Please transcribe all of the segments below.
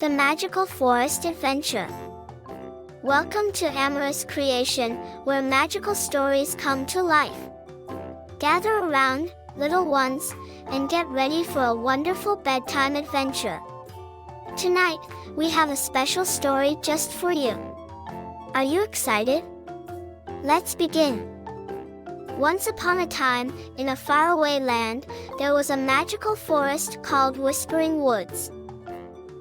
The Magical Forest Adventure. Welcome to Amaris Creation, where magical stories come to life. Gather around, little ones, and get ready for a wonderful bedtime adventure. Tonight, we have a special story just for you. Are you excited? Let's begin. Once upon a time, in a faraway land, there was a magical forest called Whispering Woods.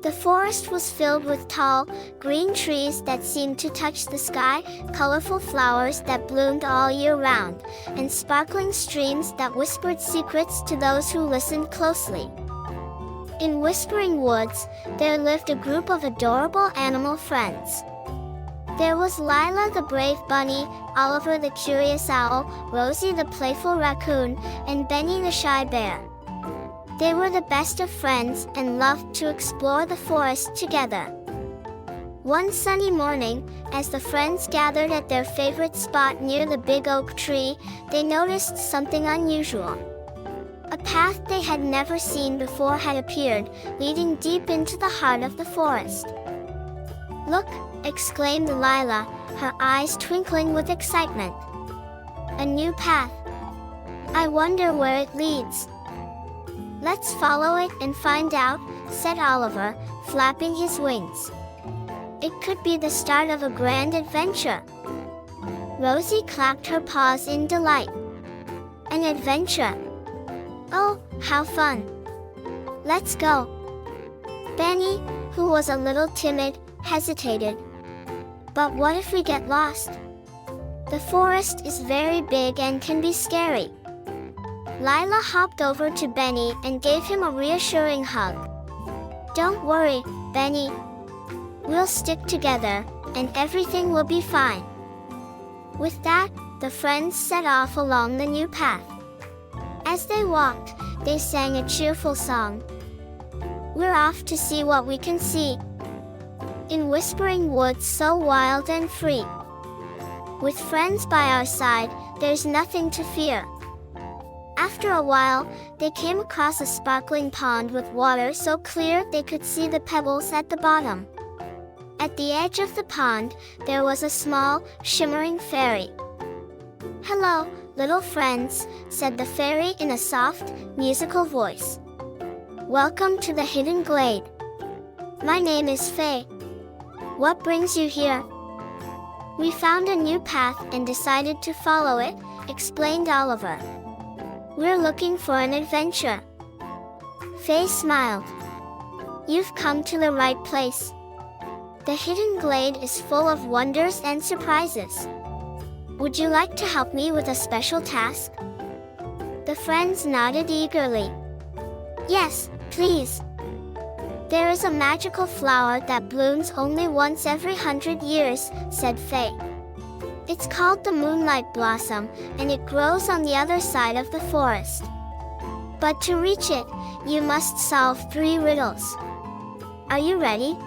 The forest was filled with tall, green trees that seemed to touch the sky, colorful flowers that bloomed all year round, and sparkling streams that whispered secrets to those who listened closely. In Whispering Woods, there lived a group of adorable animal friends. There was Lila the Brave Bunny, Oliver the Curious Owl, Rosie the Playful Raccoon, and Benny the Shy Bear. They were the best of friends and loved to explore the forest together. One sunny morning, as the friends gathered at their favorite spot near the big oak tree, they noticed something unusual. A path they had never seen before had appeared, leading deep into the heart of the forest. "Look!" exclaimed Lila, her eyes twinkling with excitement. "A new path. I wonder where it leads." "Let's follow it and find out," said Oliver, flapping his wings. "It could be the start of a grand adventure." Rosie clapped her paws in delight. "An adventure? Oh, how fun! Let's go." Benny, who was a little timid, hesitated. "But what if we get lost? The forest is very big and can be scary." Lila hopped over to Benny and gave him a reassuring hug. "Don't worry, Benny. We'll stick together, and everything will be fine." With that, the friends set off along the new path. As they walked, they sang a cheerful song. "We're off to see what we can see. In Whispering Woods so wild and free. With friends by our side, there's nothing to fear." After a while, they came across a sparkling pond with water so clear they could see the pebbles at the bottom. At the edge of the pond, there was a small, shimmering fairy. "Hello, little friends," said the fairy in a soft, musical voice. "Welcome to the hidden glade. My name is Faye. What brings you here?" "We found a new path and decided to follow it," explained Oliver. "We're looking for an adventure." Faye smiled. "You've come to the right place. The hidden glade is full of wonders and surprises. Would you like to help me with a special task?" The friends nodded eagerly. "Yes, please." "There is a magical flower that blooms only once every 100 years," said Faye. "It's called the Moonlight Blossom, and it grows on the other side of the forest. But to reach it, you must solve 3 riddles. Are you ready?"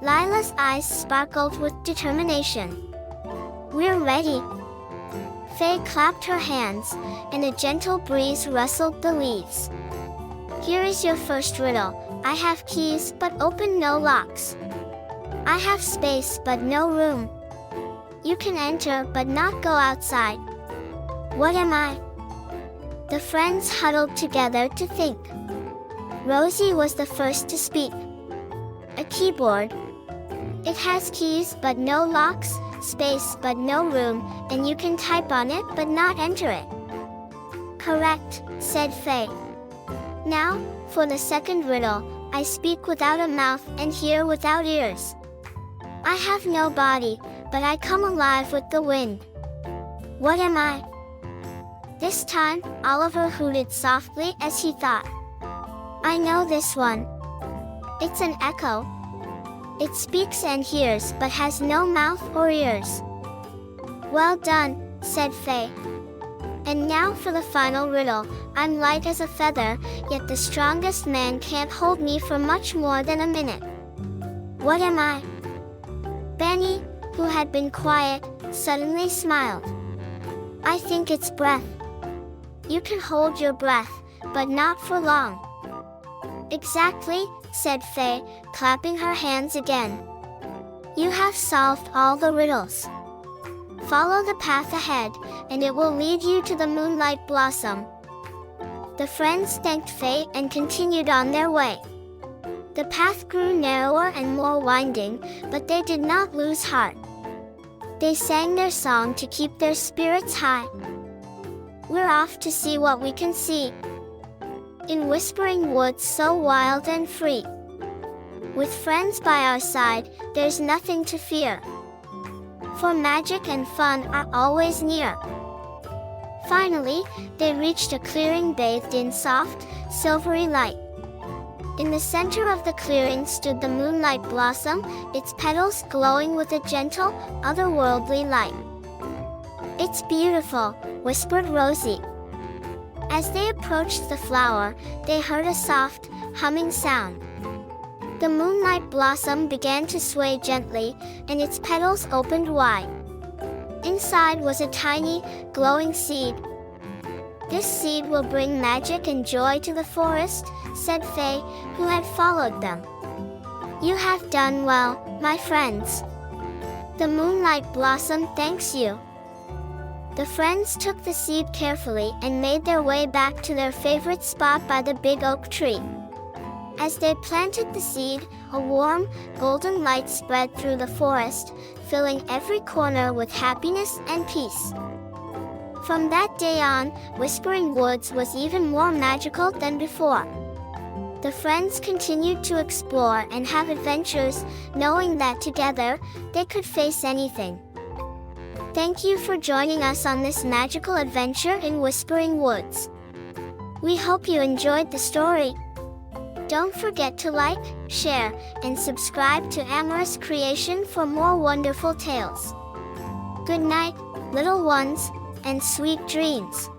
Lila's eyes sparkled with determination. "We're ready." Faye clapped her hands, and a gentle breeze rustled the leaves. "Here is your first riddle. I have keys but open no locks. I have space but no room. You can enter but not go outside. What am I?" The friends huddled together to think. Rosie was the first to speak. "A keyboard. It has keys but no locks, space but no room, and you can type on it but not enter it." "Correct," said Faye. "Now, for the second riddle. I speak without a mouth and hear without ears. I have no body, but I come alive with the wind. What am I?" This time, Oliver hooted softly as he thought. "I know this one. It's an echo. It speaks and hears but has no mouth or ears." "Well done," said Faye. "And now for the final riddle. I'm light as a feather, yet the strongest man can't hold me for much more than a minute. What am I?" Benny, who had been quiet, suddenly smiled. "I think it's breath. You can hold your breath, but not for long." "Exactly," said Faye, clapping her hands again. "You have solved all the riddles. Follow the path ahead, and it will lead you to the Moonlight Blossom." The friends thanked Faye and continued on their way. The path grew narrower and more winding, but they did not lose heart. They sang their song to keep their spirits high. "We're off to see what we can see, in whispering woods so wild and free. With friends by our side, there's nothing to fear, for magic and fun are always near." Finally, they reached a clearing bathed in soft, silvery light. In the center of the clearing stood the Moonlight Blossom, its petals glowing with a gentle, otherworldly light. "It's beautiful," whispered Rosie. As they approached the flower, they heard a soft, humming sound. The Moonlight Blossom began to sway gently, and its petals opened wide. Inside was a tiny, glowing seed. "This seed will bring magic and joy to the forest," said Faye, who had followed them. "You have done well, my friends. The Moonlight Blossom thanks you." The friends took the seed carefully and made their way back to their favorite spot by the big oak tree. As they planted the seed, a warm, golden light spread through the forest, filling every corner with happiness and peace. From that day on, Whispering Woods was even more magical than before. The friends continued to explore and have adventures, knowing that together, they could face anything. Thank you for joining us on this magical adventure in Whispering Woods. We hope you enjoyed the story. Don't forget to like, share, and subscribe to Amaris Creation for more wonderful tales. Good night, little ones, and sweet dreams.